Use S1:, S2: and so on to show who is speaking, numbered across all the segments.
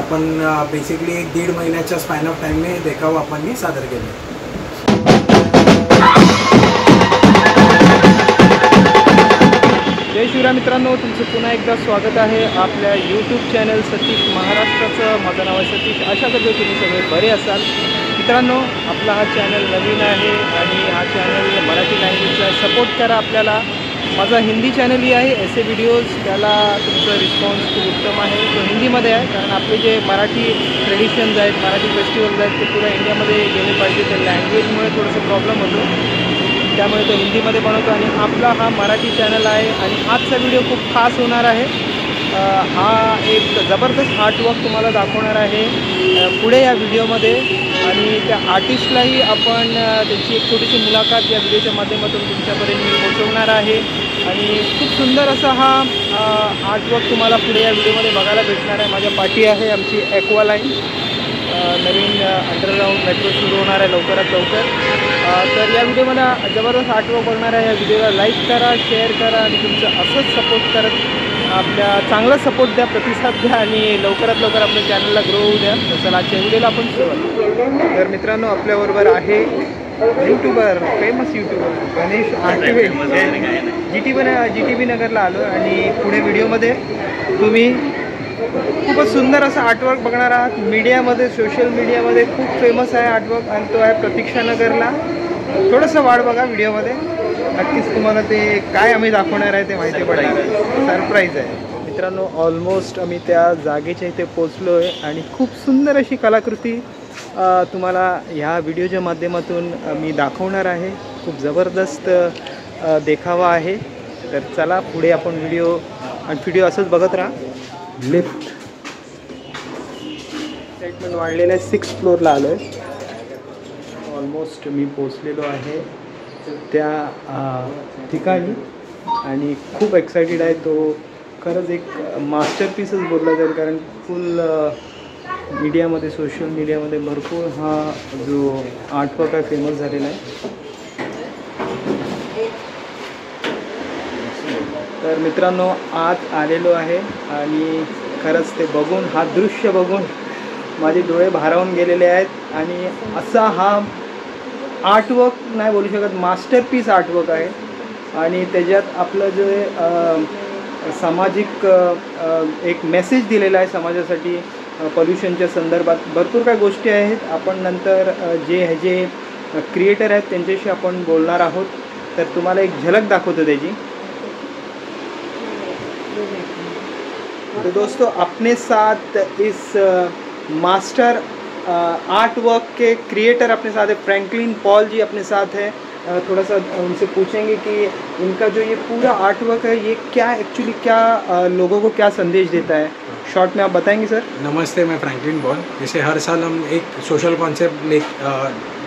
S1: आपण बेसिकली 1-1.5 महिन्याच्या span of टाईमने देखावा आपण सादर केले.
S2: जय शिवराय मित्रांनो, तुमचं पुन्हा एकदा स्वागत आहे आपल्या यूट्यूब चॅनल सतीश महाराष्ट्राचं. माझं नाव आहे सतीश. आशा करतो तुम्ही सगळे बरे असाल. मित्रांनो, आपला हा चॅनल नवीन आहे आणि हा चॅनल मराठी लँग्वेजचा सपोर्ट करा आपल्याला. माझा हिंदी चॅनलही आहे ऐसे व्हिडिओज, त्याला तुमचं रिस्पॉन्स खूप उत्तम आहे. तो हिंदीमध्ये आहे कारण आपले जे मराठी ट्रेडिशन्स आहेत, मराठी फेस्टिवल्स आहेत ते पुरा इंडियामध्ये गेले पाहिजे. त्या लँग्वेजमुळे थोडंसं प्रॉब्लेम होतो, त्यामुळे तो हिंदीमध्ये बनवतो. आणि आपला हा मराठी चॅनल आहे आणि आजचा व्हिडिओ खूप खास होणार आहे. हा एक जबरदस्त आर्टवर्क तुम्हाला दाखवणार आहे पुढे या व्हिडिओमध्ये. आणि त्या आर्टिस्टलाही आपण त्यांची एक छोटीशी मुलाखत या व्हिडिओच्या माध्यमातून तुमच्यापर्यंत मी पोहोचवणार आहे. आणि खूप सुंदर असा हा आर्टवर्क तुम्हाला पुढे या व्हिडिओमध्ये बघायला भेटणार आहे. माझ्या पाठी आहे आमची ॲक्वा लाईन, नवीन अंडरग्राऊंड मेट्रो सुरू होणार आहे लवकरात लवकर. तर या व्हिडिओमध्ये जबरदस्त आर्टवर्क बघणार आहे. या व्हिडिओला लाईक करा, शेअर करा आणि तुमचं असंच सपोर्ट करत आपल्या चांगला सपोर्ट द्या, प्रतिसाद द्या आणि लवकरात लवकर आपल्या चॅनलला ग्रो होऊ द्या. तर चला आजच्या व्हिडिओला आपण सुरुवात. तर मित्रांनो, आपल्याबरोबर आहे यूट्यूबर, फेमस यूट्यूबर गणेश आर्टिवे. GTB नगरला आलो आणि पुढे व्हिडिओमध्ये तुम्ही खूपच सुंदर असं आर्टवर्क बघणार आहात. मीडियामध्ये, सोशल मीडियामध्ये खूप फेमस आहे आर्टवर्क आणि तो आहे प्रतीक्षा नगरला. थोडंसं वाढ बघा व्हिडिओमध्ये, नक्कीच तुम्हाला ते काय आम्ही दाखवणार आहे ते माहिती पडेल. सरप्राईज आहे मित्रांनो. ऑलमोस्ट आम्ही त्या जागेच्या इथे पोचलो आहे आणि खूप सुंदर अशी कलाकृती तुम्हाला ह्या व्हिडिओच्या माध्यमातून मी दाखवणार आहे. खूप जबरदस्त देखावा आहे. तर चला पुढे आपण व्हिडिओ असंच बघत राहा. लिफ्ट एक्साइटमेंट वाढलेलं आहे. 6th फ्लोअरला आलो आहे. ऑलमोस्ट मी पोचलेलो आहे त्या ठिकाणी आणि खूप एक्सायटेड आहे. तो खरंच एक मास्टरपीसच बोलला जाईल कारण फुल मीडियामध्ये, सोशल मीडियामध्ये भरपूर हा जो आर्टवर्क आहे फेमस झालेला आहे. तर मित्रांनो, आत आलेलो आहे आणि खरंच ते बघून, हा दृश्य बघून माझे डोळे भारावून गेलेले आहेत. आणि असा हा आर्टवर्क नाही बोलू शकत, मास्टरपीस आर्टवर्क आहे. आणि त्याच्यात आपलं जे सामाजिक एक मेसेज दिलेला आहे समाजासाठी, पोल्युशनच्या संदर्भात भरपूर काही गोष्टी आहेत. आपण नंतर जे क्रिएटर आहेत त्यांच्याशी आपण बोलणार आहोत. तर तुम्हाला एक झलक दाखवतो त्याची. तो दोस्तों, अपने साथ इस मास्टर आर्ट वर्क के क्रिएटर अपने साथ है, फ्रैंकलिन पॉल जी अपने साथ है. थोड़ा सा उनसे पूछेंगे कि इनका जो ये पूरा आर्ट वर्क है ये क्या एक्चुअली क्या लोगों को क्या संदेश देता है, शॉर्ट में आप बताएंगे सर.
S1: नमस्ते, मैं फ्रैंकलिन पॉल. जैसे हर साल हम एक सोशल कॉन्सेप्ट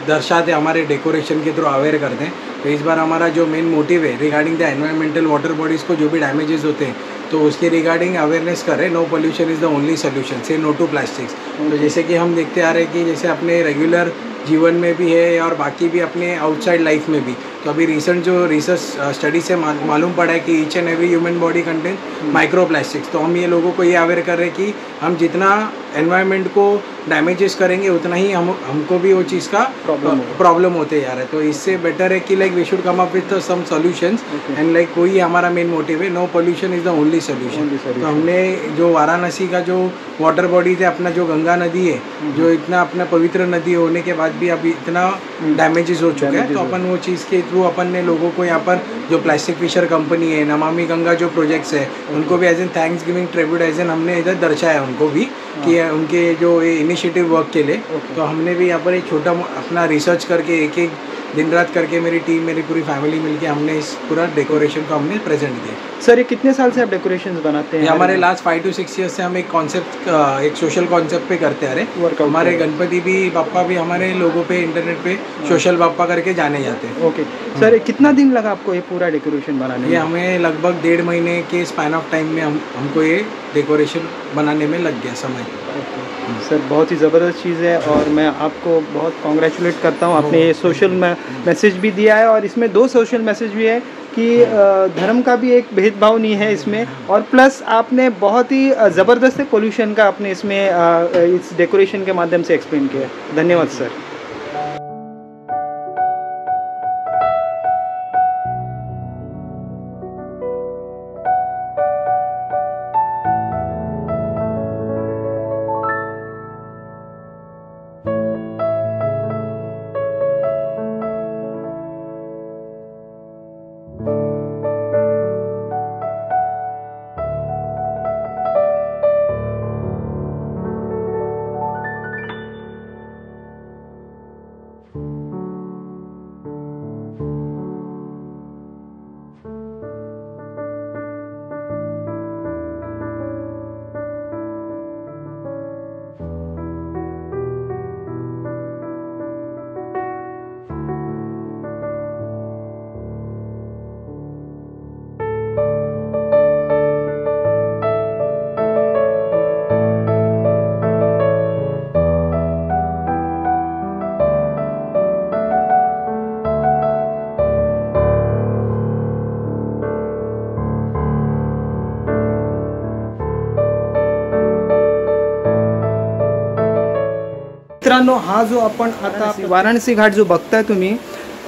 S1: दर्शाते, हमारे डेकोरेशन के थ्रू अवेयर करते हैं. तो इस बार हमारा जो मेन मोटिव है regarding the environmental water bodies को जो भी डैमेजेस होते हैं तो उसके रिगार्डिंग अवेयरनेस करें. No pollution is the only solution, say no to plastics. तो जैसे कि हम देखते आ रहे हैं कि जैसे अपने रेगुलर जीवन में भी है और बाकी भी अपने आउटसाइड लाइफ में भी. तो अभी रिसेंट जो रिसर्च स्टडी से मालूम पड़ा है कि each end every human body content micro plastics. तो हम ये लोगों को ये अवेयर कर रहे हैं कि हम जितना एनवायरनमेंट को डैमेजेस करेंगे उतना ही हमको भी वो चीज़ का प्रॉब्लम होते जा रहा है. तो इससे बेटर है कि like we should come up with some solutions and like कोई हमारा मेन मोटिव है, no pollution is the only solution. तो हमने जो वाराणसी का जो वाटर बॉडीज है, अपना जो गंगा नदी है, जो इतना अपना पवित्र नदी होने के बाद भी अभी इतना डैमेजेस हो चुका है, तो अपन वो चीज़ के थ्रू अपन ने लोगों को यहाँ पर जो प्लास्टिक फिशर कंपनी है, नमामि गंगा जो प्रोजेक्ट्स है, उनको भी as an thanks giving tribute as an हमने इधर दर्शाया उनको भी कि उनके जो इनिशिएटिव वर्क के लिए. तो हमने भी यहाँ पर एक छोटा अपना रिसर्च करके एक दिन रात करके मेरी टीम, मेरी पूरी फैमिली मिलके हमने इस पूरा डेकोरेशन को हमने प्रेजेंट किया.
S2: सर, ये कितने साल से आप डेकोरेशन बनाते हैं?
S1: हमारे लास्ट 5 to 6 ईयर्स से हम एक कॉन्सेप्ट, एक सोशल कॉन्सेप्ट पे करते आ रहे. हमारे गणपति भी, बाप्पा भी हमारे लोगों पे इंटरनेट पे सोशल बाप्पा करके जाने जाते हैं.
S2: ओके सर, कितना दिन लगा आपको ये पूरा डेकोरेशन बनाने में?
S1: ये हमें लगभग 1.5 महीने के स्पैन ऑफ टाइम में हमको ये डेकोरेशन बनाने में लग गया समय.
S2: सर, बहुत ही ज़बरदस्त चीज़ है और मैं आपको बहुत कॉन्ग्रेचुलेट करता हूँ. आपने ये सोशल मैसेज भी दिया है और इसमें 2 सोशल मैसेज भी है. कि धर्म का भी एक भेदभाव नहीं है इसमें, और प्लस आपने बहुत ही ज़बरदस्त पोल्यूशन का आपने इसमें इस डेकोरेशन के माध्यम से एक्सप्लेन किया। धन्यवाद सर। मित्रांनो, हा जो आपण आता वाराणसी घाट जो बघताय तुम्ही,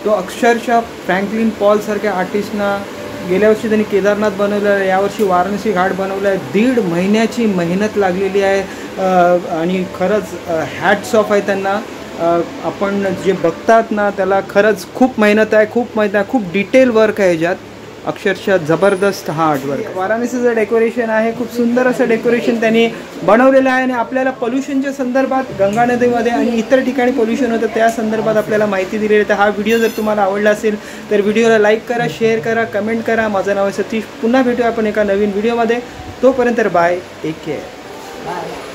S2: तो अक्षरशः फ्रँकलिन पॉल सारख्या आर्टिस्टना गेल्या वर्षी त्यांनी केदारनाथ बनवलं आहे, यावर्षी वाराणसी घाट बनवलं आहे। 1.5 महिन्याची मेहनत लागलेली आहे आणि खरंच हॅट्स ऑफ आहे त्यांना। आपण जे बघतात ना त्याला खरंच खूप मेहनत आहे, खूप डिटेल वर्क आहे ह्याच्यात, अक्षरशः ज़बरदस्त हा आर्टवर्क। वाराणसीचं डेकोरेशन आहे, खूप सुंदर असं डेकोरेशन त्यांनी बनवलेलं आहे आणि आपल्याला पोल्यूशनच्या संदर्भात गंगा नदीमध्ये आणि इतर ठिकाणी पोल्यूशन होतं त्या संदर्भात आपल्याला माहिती दिलेली आहे। तर हा व्हिडिओ जर तुम्हाला आवडला असेल तर व्हिडिओला लाईक करा, शेअर करा, कमेंट करा। माझं नाव आहे सतीश, पुन्हा भेटूया आपण एका नवीन व्हिडिओमध्ये। तोपर्यंत बाय, टेक केअर, बाय।